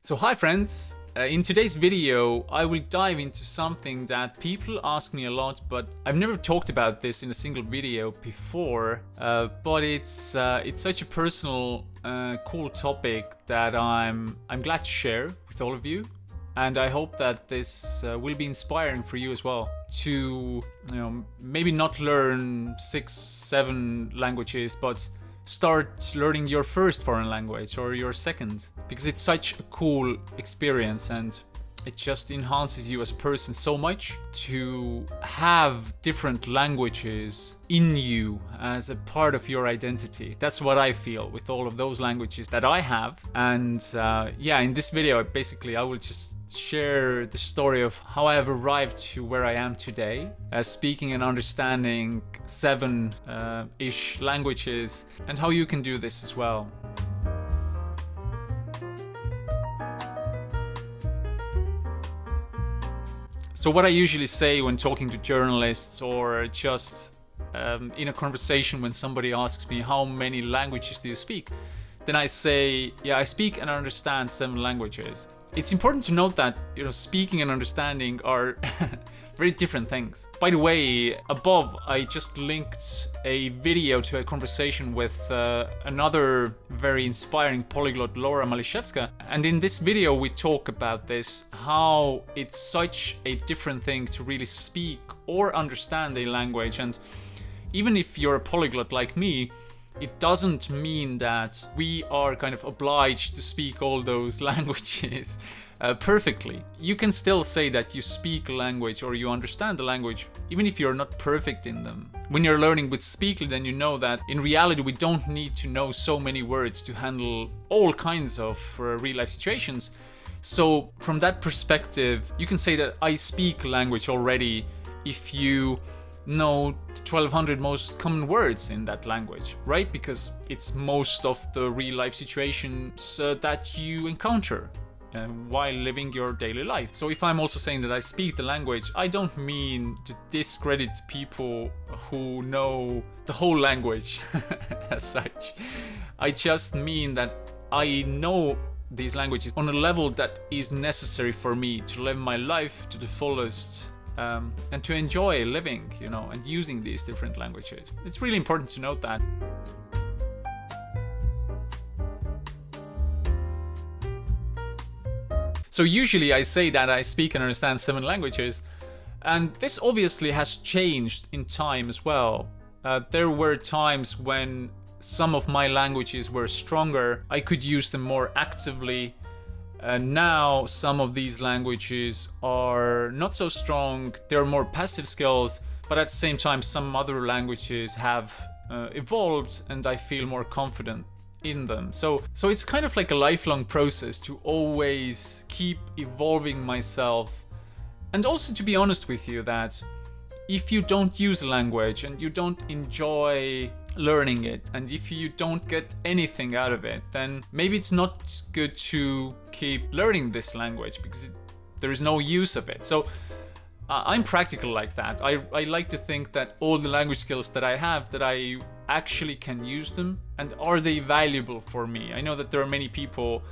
So hi friends, in today's video I will dive into something that people ask me a lot, but I've never talked about this in a single video before, but it's such a personal, cool topic that I'm glad to share with all of you, and I hope that this will be inspiring for you as well to, maybe not learn 6-7 languages, but start learning your first foreign language or your second, because it's such a cool experience and it just enhances you as a person so much to have different languages in you as a part of your identity. That's what I feel with all of those languages that I have. And in this video I will just share the story of how I have arrived to where I am today, speaking and understanding 7-ish languages, and how you can do this as well. So what I usually say when talking to journalists or just in a conversation when somebody asks me how many languages do you speak, then I say, I speak and understand 7 languages. It's important to note that, speaking and understanding are very different things. By the way, above I just linked a video to a conversation with another very inspiring polyglot, Laura Malishevska. And in this video we talk about this, how it's such a different thing to really speak or understand a language. And even if you're a polyglot like me, it doesn't mean that we are kind of obliged to speak all those languages perfectly. You can still say that you speak a language or you understand the language, even if you're not perfect in them. When you're learning with Speakly, then you know that in reality we don't need to know so many words to handle all kinds of real-life situations. So from that perspective, you can say that I speak language already if you know 1200 most common words in that language, right? Because it's most of the real life situations that you encounter while living your daily life. So if I'm also saying that I speak the language, I don't mean to discredit people who know the whole language as such. I just mean that I know these languages on a level that is necessary for me to live my life to the fullest, and to enjoy living, and using these different languages. It's really important to note that. So usually I say that I speak and understand 7 languages, and this obviously has changed in time as well. There were times when some of my languages were stronger, I could use them more actively. Now some of these languages are not so strong, they're more passive skills, but at the same time some other languages have evolved and I feel more confident in them. So it's kind of like a lifelong process to always keep evolving myself, and also to be honest with you that if you don't use a language and you don't enjoy learning it, and if you don't get anything out of it, then maybe it's not good to keep learning this language because there is no use of it. So I'm practical like that. I like to think that all the language skills that I have, that I actually can use them, and are they valuable for me? I know that there are many people,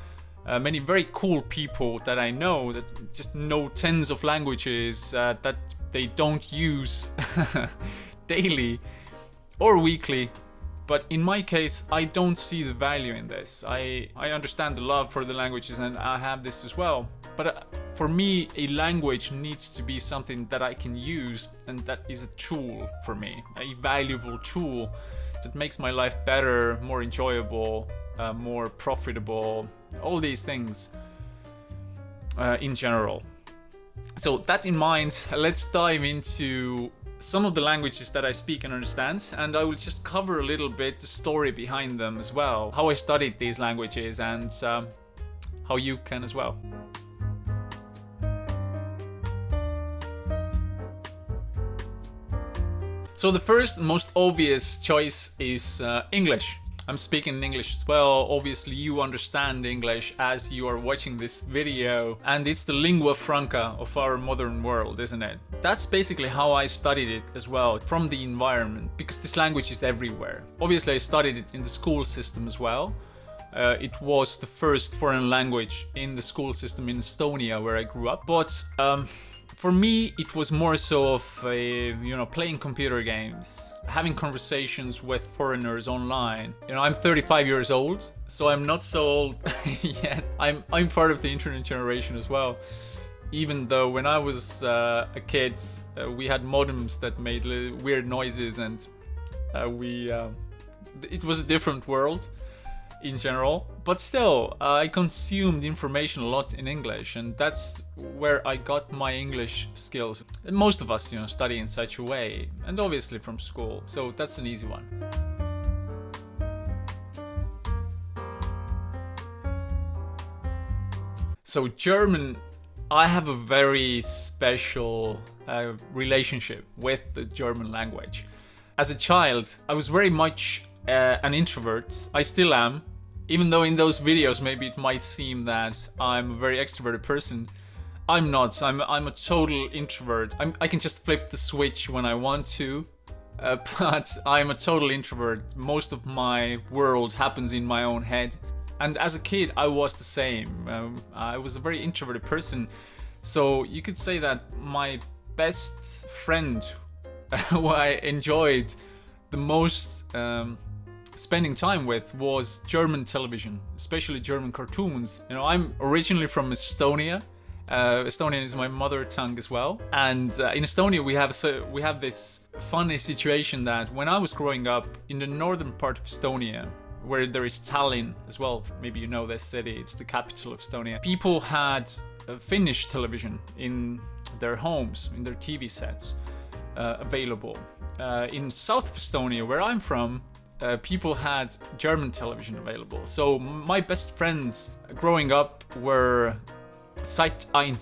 many very cool people that I know that just know tens of languages that they don't use daily or weekly. But in my case, I don't see the value in this. I understand the love for the languages and I have this as well. But for me, a language needs to be something that I can use, and that is a tool for me, a valuable tool that makes my life better, more enjoyable, more profitable, all these things in general. So that in mind, let's dive into some of the languages that I speak and understand, and I will just cover a little bit the story behind them as well, how I studied these languages, and how you can as well. So the first and most obvious choice is English. I'm speaking in English as well. Obviously you understand English as you are watching this video, and it's the lingua franca of our modern world, isn't it? That's basically how I studied it as well, from the environment, because this language is everywhere. Obviously I studied it in the school system as well, It was the first foreign language in the school system in Estonia where I grew up. But for me, it was more so of playing computer games, having conversations with foreigners online. I'm 35 years old, so I'm not so old yet. I'm part of the internet generation as well. Even though when I was a kid, we had modems that made weird noises, and it was a different world in general. But still, I consumed information a lot in English, and that's where I got my English skills. And most of us, study in such a way, and obviously from school, so that's an easy one. So German, I have a very special relationship with the German language. As a child, I was very much an introvert. I still am, even though in those videos maybe it might seem that I'm a very extroverted person. I'm not. I'm a total introvert. I can just flip the switch when I want to, but I'm a total introvert. Most of my world happens in my own head. And as a kid, I was the same. I was a very introverted person. So you could say that my best friend, who I enjoyed the most spending time with, was German television, especially German cartoons. I'm originally from Estonia. Estonian is my mother tongue as well. And in Estonia, we have this funny situation that when I was growing up in the northern part of Estonia, where there is Tallinn as well, maybe you know this city, it's the capital of Estonia. People had Finnish television in their homes, in their TV sets available. In south of Estonia, where I'm from, people had German television available. So my best friends growing up were Site 1,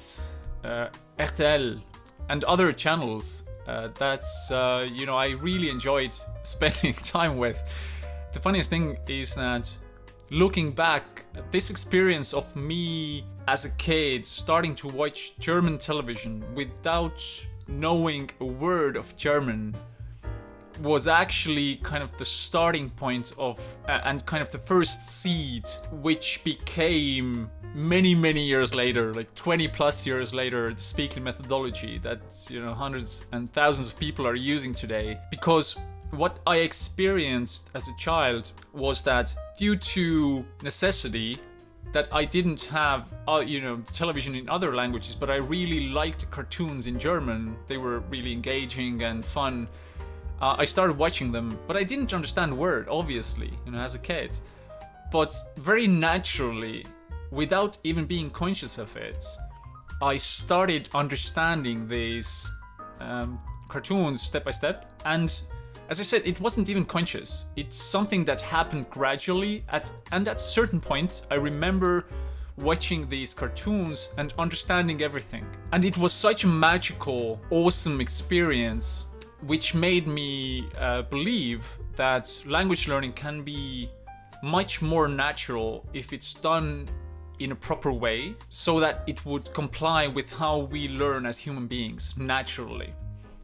RTL, and other channels I really enjoyed spending time with. The funniest thing is that looking back, this experience of me as a kid starting to watch German television without knowing a word of German was actually kind of the starting point of and kind of the first seed, which became many years later, like 20 plus years later, the speaking methodology that hundreds and thousands of people are using today. Because what I experienced as a child was that due to necessity, that I didn't have television in other languages, but I really liked cartoons in German. They were really engaging and fun. I started watching them, but I didn't understand a word, obviously, as a kid. But very naturally, without even being conscious of it, I started understanding these cartoons step by step. And as I said, it wasn't even conscious. It's something that happened gradually. At a certain point, I remember watching these cartoons and understanding everything. And it was such a magical, awesome experience, which made me believe that language learning can be much more natural if it's done in a proper way, so that it would comply with how we learn as human beings naturally.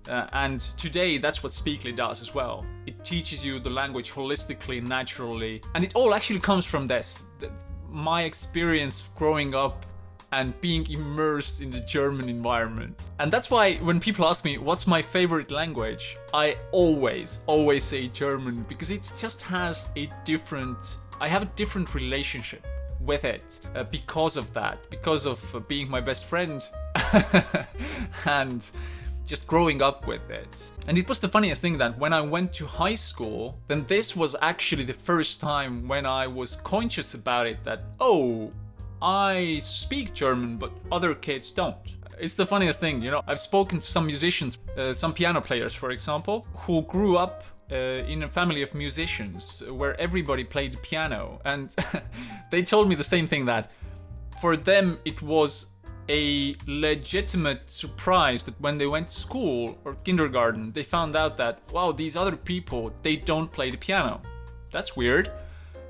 And today, that's what Speakly does as well. It teaches you the language holistically, naturally. And it all actually comes from this. My experience growing up and being immersed in the German environment. And that's why when people ask me, what's my favorite language? I always say German, because it just has I have a different relationship with it because of that, because of being my best friend and just growing up with it. And it was the funniest thing that when I went to high school, then this was actually the first time when I was conscious about it, that, oh, I speak German, but other kids don't. It's the funniest thing, I've spoken to some musicians, some piano players, for example, who grew up in a family of musicians where everybody played the piano. And they told me the same thing, that for them it was a legitimate surprise that when they went to school or kindergarten, they found out that, wow, these other people, they don't play the piano. That's weird.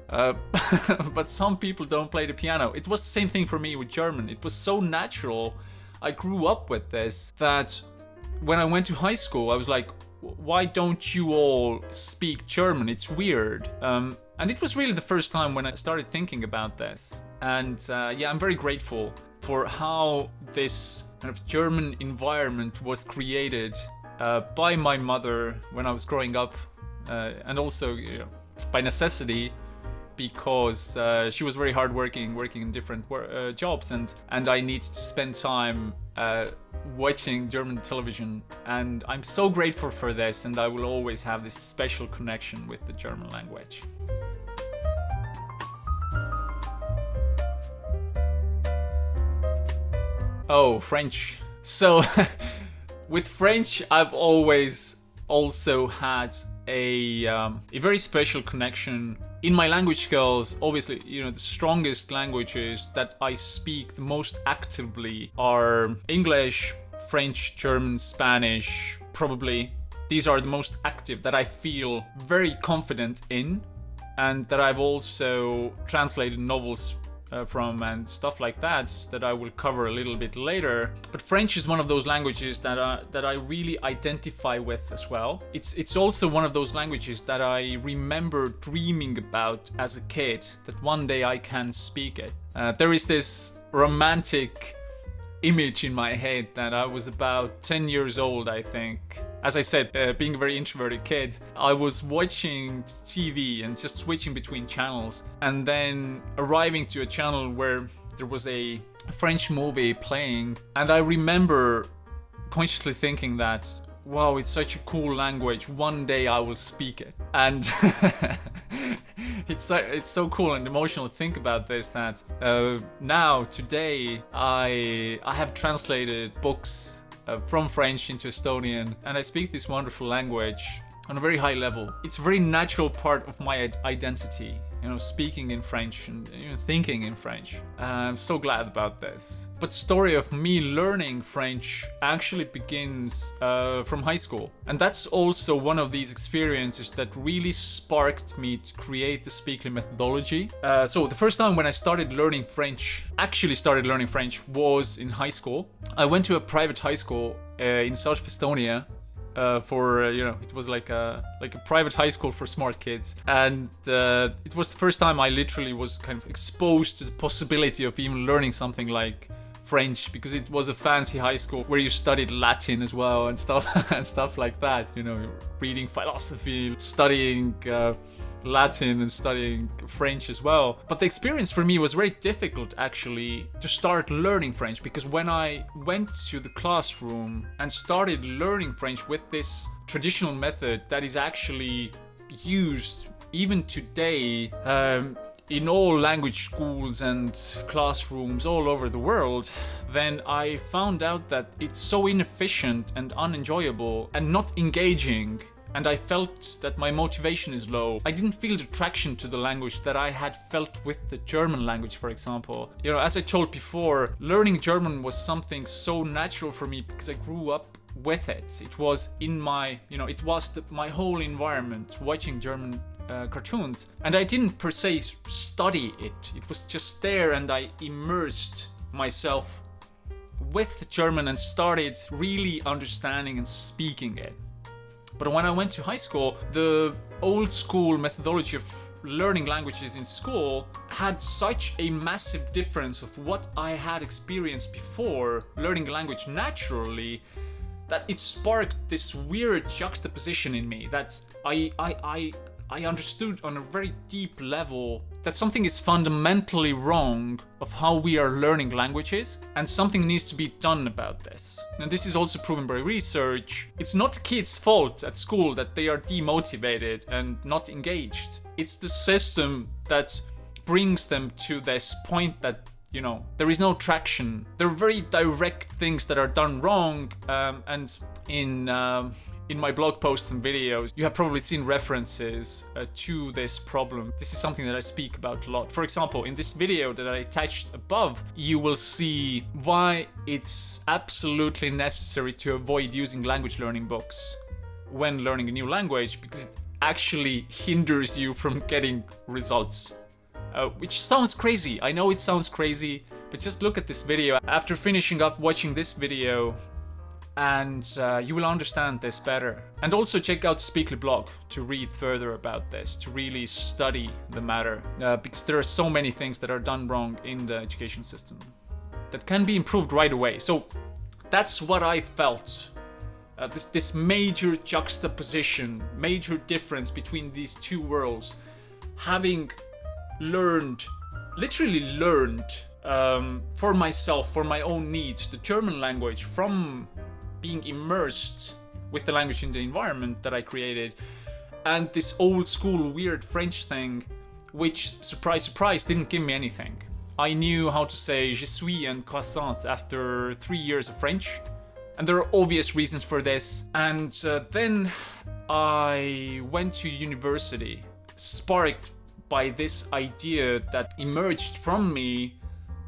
But some people don't play the piano. It was the same thing for me with German. It was so natural. I grew up with this that when I went to high school, I was like, why don't you all speak German? It's weird. And it was really the first time when I started thinking about this. And yeah, I'm very grateful for how this kind of German environment was created by my mother when I was growing up, and also, you know, by necessity, because she was very hardworking, working in different jobs, and I needed to spend time watching German television. And I'm so grateful for this, and I will always have this special connection with the German language. Oh, French. So with French, I've always also had a very special connection. In my language skills, obviously, you know, the strongest languages that I speak the most actively are English, French, German, Spanish, probably. These are the most active that I feel very confident in, and that I've also translated novels from and stuff like that I will cover a little bit later. But French is one of those languages that I really identify with as well. It's also one of those languages that I remember dreaming about as a kid, that one day I can speak it. There is this romantic image in my head that I was about 10 years old, I think. As I said, being a very introverted kid, I was watching TV and just switching between channels, and then arriving to a channel where there was a French movie playing, and I remember consciously thinking that, wow, it's such a cool language, one day I will speak it. And it's so cool and emotional to think about this, that now, today, I have translated books from French into Estonian, and I speak this wonderful language on a very high level. It's a very natural part of my identity, you know, speaking in French and, you know, thinking in French. I'm so glad about this. But the story of me learning French actually begins from high school. And that's also one of these experiences that really sparked me to create the Speakly methodology. So the first time when I actually started learning French, was in high school. I went to a private high school in South of Estonia. It was like a private high school for smart kids, and it was the first time I literally was kind of exposed to the possibility of even learning something like French, because it was a fancy high school where you studied Latin as well and stuff like that. You know, reading philosophy, studying Latin and studying French as well. But the experience for me was very difficult actually to start learning French, because when I went to the classroom and started learning French with this traditional method that is actually used even today in all language schools and classrooms all over the world, then I found out that it's so inefficient and unenjoyable and not engaging. And I felt that my motivation is low. I didn't feel the attraction to the language that I had felt with the German language, for example. You know, as I told before, learning German was something so natural for me because I grew up with it. It was in my, my whole environment, watching German cartoons. And I didn't per se study it. It was just there, and I immersed myself with German and started really understanding and speaking it. But when I went to high school, the old school methodology of learning languages in school had such a massive difference of what I had experienced before learning a language naturally, that it sparked this weird juxtaposition in me, that I understood on a very deep level that something is fundamentally wrong of how we are learning languages, and something needs to be done about this. And this is also proven by research. It's not kids' fault at school that they are demotivated and not engaged. It's the system that brings them to this point that, you know, there is no traction. There are very direct things that are done wrong, and in my blog posts and videos, you have probably seen references to this problem. This is something that I speak about a lot. For example, in this video that I attached above, you will see why it's absolutely necessary to avoid using language learning books when learning a new language, because it actually hinders you from getting results. Which sounds crazy. I know it sounds crazy, but just look at this video. After finishing up watching this video, and you will understand this better. And also check out Speakly blog to read further about this, to really study the matter, because there are so many things that are done wrong in the education system that can be improved right away. So that's what I felt. This major juxtaposition, major difference between these two worlds. Having literally learned for myself, for my own needs, the German language from being immersed with the language in the environment that I created, and this old school weird French thing, which, surprise, surprise, didn't give me anything. I knew how to say je suis and croissant after 3 years of French, and there are obvious reasons for this. And then I went to university, sparked by this idea that emerged from me,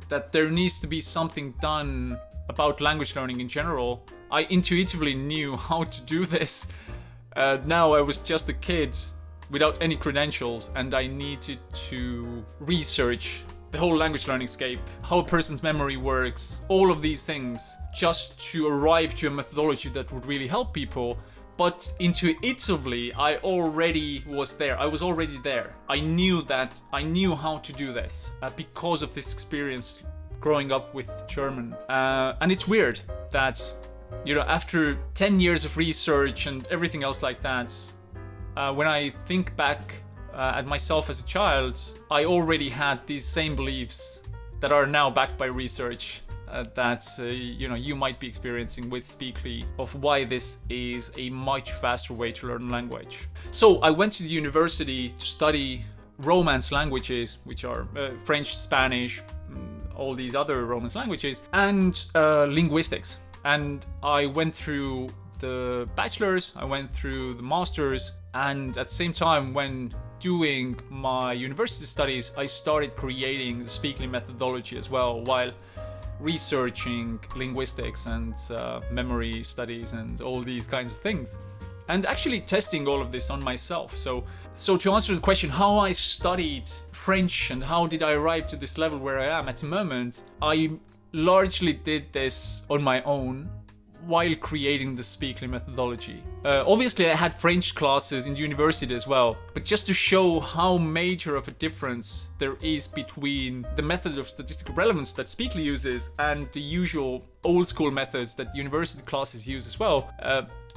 that there needs to be something done about language learning in general. I intuitively knew how to do this. Now I was just a kid without any credentials, and I needed to research the whole language learning scape, how a person's memory works, all of these things, just to arrive to a methodology that would really help people. But intuitively, I already was there. I was already there. I knew how to do this because of this experience growing up with German. And it's weird that, after 10 years of research and everything else like that, when I think back at myself as a child, I already had these same beliefs that are now backed by research that you might be experiencing with Speakly, of why this is a much faster way to learn language. So I went to the university to study Romance languages, which are French, Spanish, all these other Romance languages, and linguistics. And I went through the bachelor's, I went through the master's, and at the same time, when doing my university studies, I started creating the Speakly methodology as well, while researching linguistics and memory studies and all these kinds of things, and actually testing all of this on myself. So to answer the question how I studied French and how did I arrive to this level where I am at the moment, I largely did this on my own while creating the Speakly methodology. Obviously I had French classes in university as well, but just to show how major of a difference there is between the method of statistical relevance that Speakly uses and the usual old school methods that university classes use as well.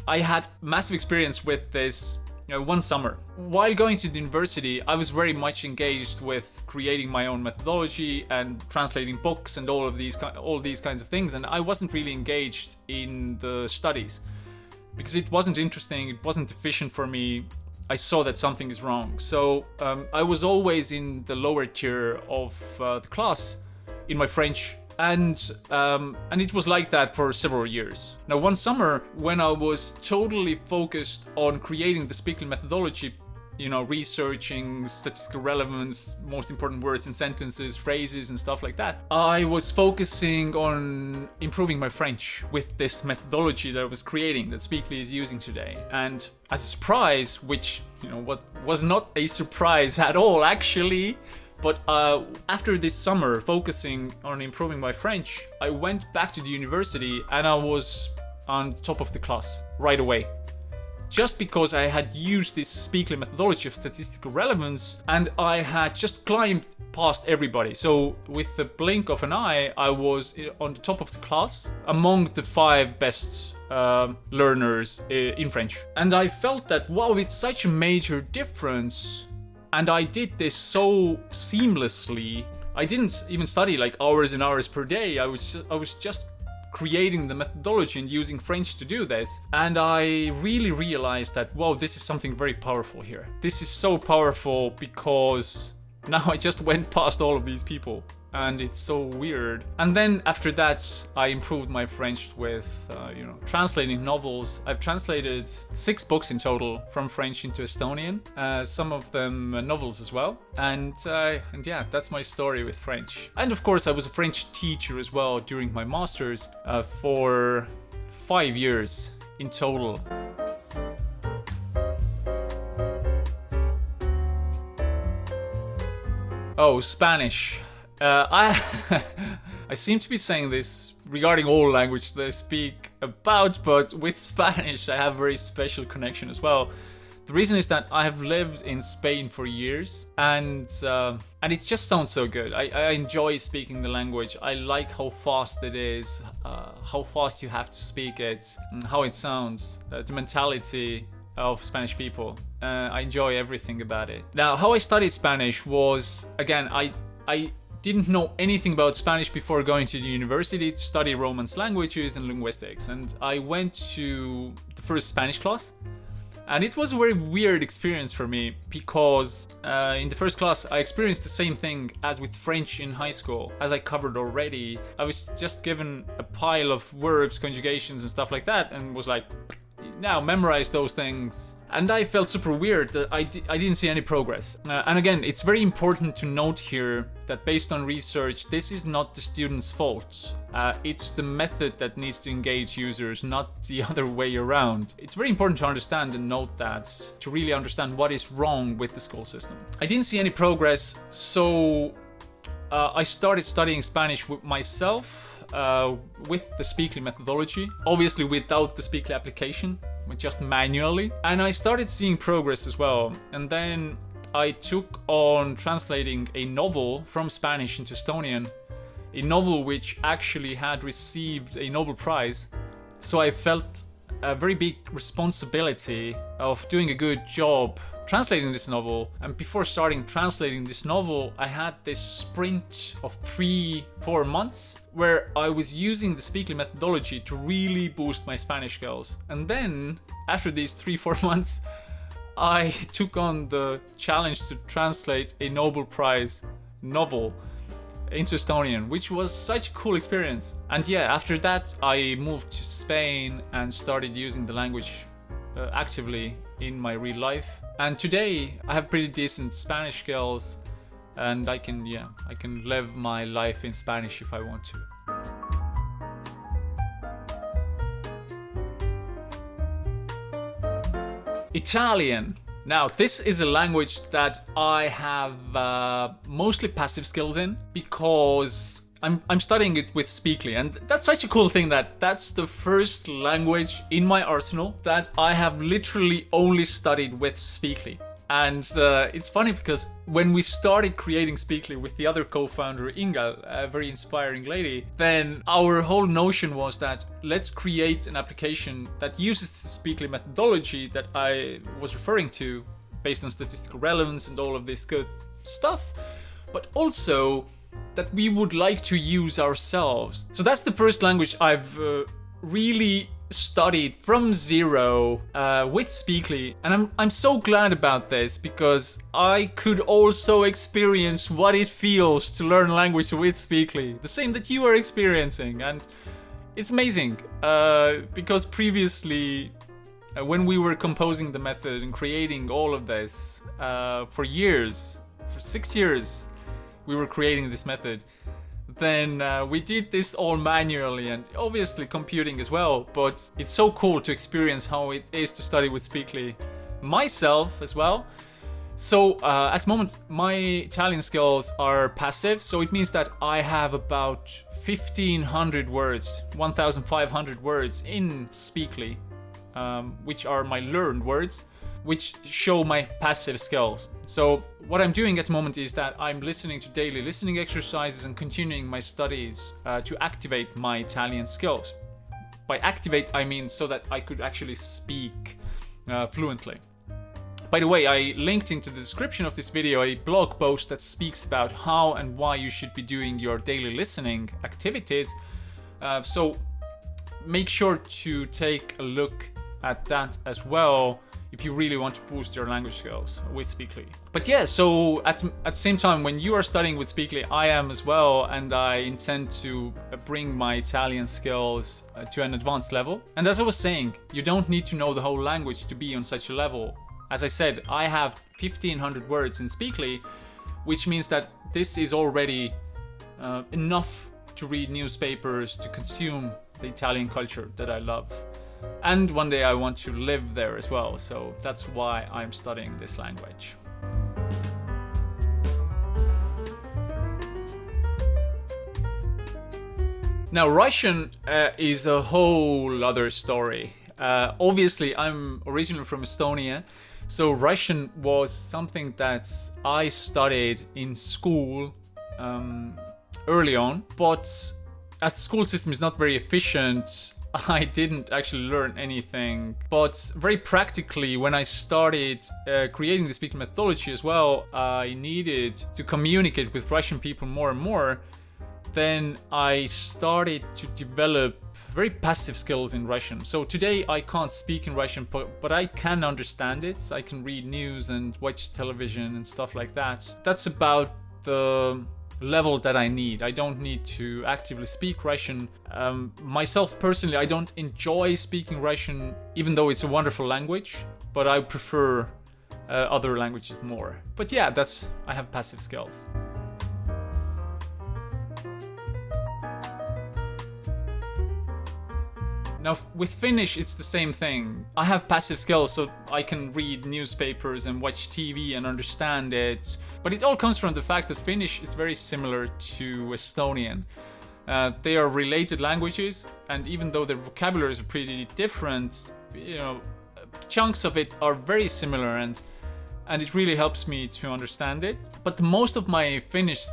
I had massive experience with this one summer. While going to the university, I was very much engaged with creating my own methodology and translating books and all these kinds of things, and I wasn't really engaged in the studies because it wasn't interesting, it wasn't efficient for me. I saw that something is wrong. So I was always in the lower tier of the class in my French. And it was like that for several years. Now, one summer, when I was totally focused on creating the Speakly methodology, researching statistical relevance, most important words and sentences, phrases and stuff like that, I was focusing on improving my French with this methodology that I was creating, that Speakly is using today. And as a surprise, which, what was not a surprise at all, actually, but after this summer focusing on improving my French, I went back to the university and I was on top of the class right away. Just because I had used this Speakly methodology of statistical relevance and I had just climbed past everybody. So with the blink of an eye, I was on the top of the class among the 5 best learners in French. And I felt that, wow, it's such a major difference. And I did this so seamlessly. I didn't even study like hours and hours per day. I was just creating the methodology and using French to do this. And I really realized that, wow, this is something very powerful here. This is so powerful because now I just went past all of these people. And it's so weird. And then after that, I improved my French with, translating novels. I've translated 6 books in total from French into Estonian, some of them novels as well. And yeah, that's my story with French. And of course, I was a French teacher as well during my master's for 5 years in total. Oh, Spanish. I seem to be saying this regarding all languages that I speak about, but with Spanish I have a very special connection as well. The reason is that I have lived in Spain for years, and it just sounds so good. I enjoy speaking the language. I like how fast it is, how fast you have to speak it, and how it sounds, the mentality of Spanish people. I enjoy everything about it. Now, how I studied Spanish was, again, I didn't know anything about Spanish before going to the university to study Romance languages and linguistics, and I went to the first Spanish class. And it was a very weird experience for me because in the first class I experienced the same thing as with French in high school. As I covered already, I was just given a pile of verbs, conjugations and stuff like that, and was like, now memorize those things. And I felt super weird that I didn't see any progress. And again, it's very important to note here that based on research, this is not the student's fault. It's the method that needs to engage users, not the other way around. It's very important to understand and note that, to really understand what is wrong with the school system. I didn't see any progress, so I started studying Spanish with myself, with the Speakly methodology, obviously without the Speakly application, but just manually. And I started seeing progress as well. And then I took on translating a novel from Spanish into Estonian, a novel which actually had received a Nobel Prize. So I felt a very big responsibility of doing a good job translating this novel. And before starting translating this novel, I had this sprint of 3-4 months where I was using the Speakly methodology to really boost my Spanish skills. And then after these 3-4 months, I took on the challenge to translate a Nobel Prize novel into Estonian, which was such a cool experience. And yeah, after that I moved to Spain and started using the language actively in my real life. And today I have pretty decent Spanish skills, and I can live my life in Spanish if I want to. Italian. Now, this is a language that I have mostly passive skills in because I'm studying it with Speakly, and that's such a cool thing that that's the first language in my arsenal that I have literally only studied with Speakly. And it's funny because when we started creating Speakly with the other co-founder, Inga, a very inspiring lady, then our whole notion was that let's create an application that uses the Speakly methodology that I was referring to based on statistical relevance and all of this good stuff, but also that we would like to use ourselves. So that's the first language I've really studied from zero with Speakly, and I'm so glad about this because I could also experience what it feels to learn language with Speakly, the same that you are experiencing. And it's amazing because previously when we were composing the method and creating all of this for 6 years we were creating this method, then we did this all manually and obviously computing as well, but it's so cool to experience how it is to study with Speakly myself as well. So at the moment my Italian skills are passive, so it means that I have about 1,500 words, 1,500 words in Speakly, which are my learned words, which show my passive skills. So what I'm doing at the moment is that I'm listening to daily listening exercises and continuing my studies to activate my Italian skills. By activate, I mean so that I could actually speak fluently. By the way, I linked into the description of this video a blog post that speaks about how and why you should be doing your daily listening activities. So make sure to take a look at that as well if you really want to boost your language skills with Speakly. But yeah, so at the same time, when you are studying with Speakly, I am as well, and I intend to bring my Italian skills to an advanced level. And as I was saying, you don't need to know the whole language to be on such a level. As I said, I have 1,500 words in Speakly, which means that this is already enough to read newspapers, to consume the Italian culture that I love. And one day I want to live there as well, so that's why I'm studying this language. Now, Russian is a whole other story. Obviously, I'm originally from Estonia, so Russian was something that I studied in school early on, but as the school system is not very efficient, I didn't actually learn anything. But very practically, when I started creating the speaking methodology as well, I needed to communicate with Russian people more and more. Then I started to develop very passive skills in Russian. So today I can't speak in Russian, but I can understand it. I can read news and watch television and stuff like that. That's about the level that I need. I don't need to actively speak Russian. Myself personally, I don't enjoy speaking Russian, even though it's a wonderful language, but I prefer other languages more. But yeah, I have passive skills. Now, with Finnish, it's the same thing. I have passive skills, so I can read newspapers and watch TV and understand it. But it all comes from the fact that Finnish is very similar to Estonian. They are related languages, and even though their vocabularies are pretty different, chunks of it are very similar, and it really helps me to understand it. But most of my Finnish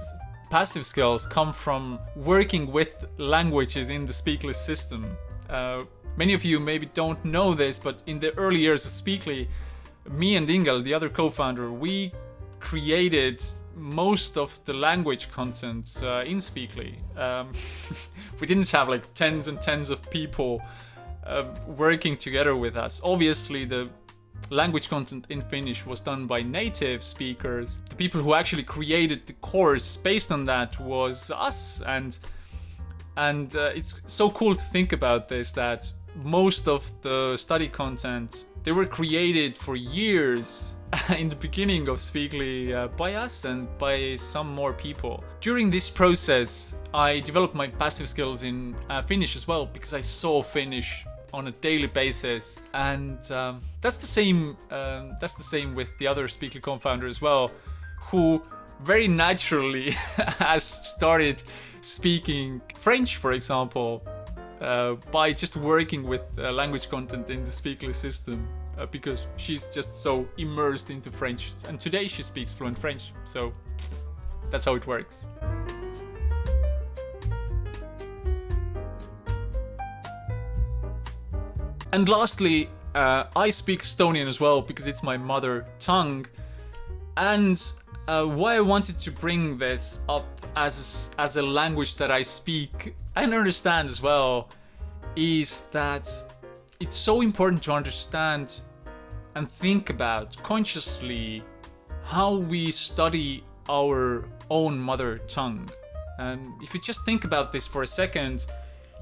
passive skills come from working with languages in the Speakly system. Many of you maybe don't know this, but in the early years of Speakly, me and Ingel, the other co-founder, we created most of the language content in Speakly. We didn't have like tens and tens of people working together with us. Obviously, the language content in Finnish was done by native speakers. The people who actually created the course based on that was us, and it's so cool to think about this, that most of the study content, they were created for years in the beginning of Speakly by us and by some more people. During this process, I developed my passive skills in Finnish as well, because I saw Finnish on a daily basis, and that's the same. That's the same with the other Speakly co-founder as well, who very naturally has started speaking French, for example, by just working with language content in the Speakly system, because she's just so immersed into French, and today she speaks fluent French, so that's how it works. And lastly, I speak Estonian as well, because it's my mother tongue, and why I wanted to bring this up as a language that I speak and understand as well is that it's so important to understand and think about consciously how we study our own mother tongue. And if you just think about this for a second,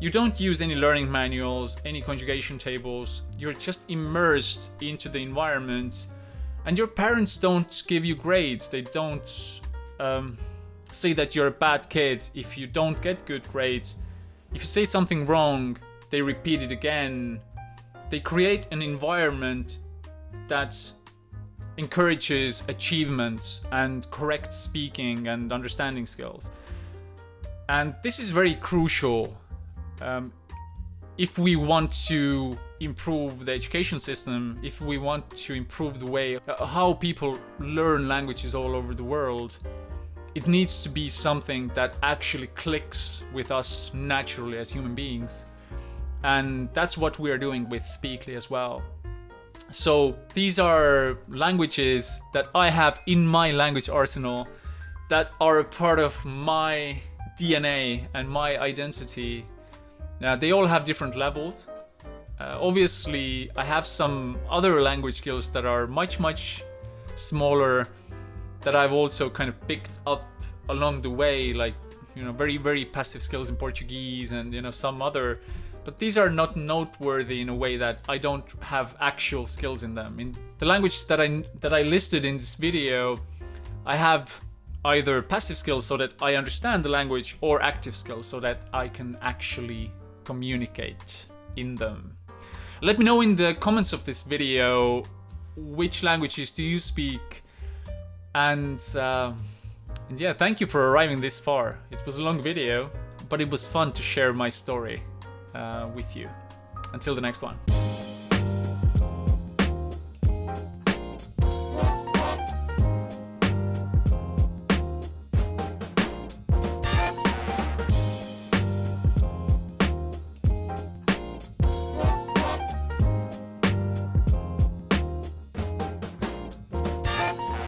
you don't use any learning manuals, any conjugation tables, you're just immersed into the environment. And your parents don't give you grades. They don't say that you're a bad kid if you don't get good grades. If you say something wrong, they repeat it again. They create an environment that encourages achievements and correct speaking and understanding skills. And this is very crucial if we want to improve the education system, if we want to improve the way how people learn languages all over the world. It needs to be something that actually clicks with us naturally as human beings. And that's what we are doing with Speakly as well. So these are languages that I have in my language arsenal that are a part of my DNA and my identity. Now, they all have different levels. Obviously, I have some other language skills that are much, much smaller that I've also kind of picked up along the way, like, very, very passive skills in Portuguese and, some other. But these are not noteworthy in a way that I don't have actual skills in them. In the languages that I listed in this video, I have either passive skills so that I understand the language, or active skills so that I can actually communicate in them. Let me know in the comments of this video which languages do you speak, and yeah, thank you for arriving this far. It was a long video, but it was fun to share my story with you. Until the next one.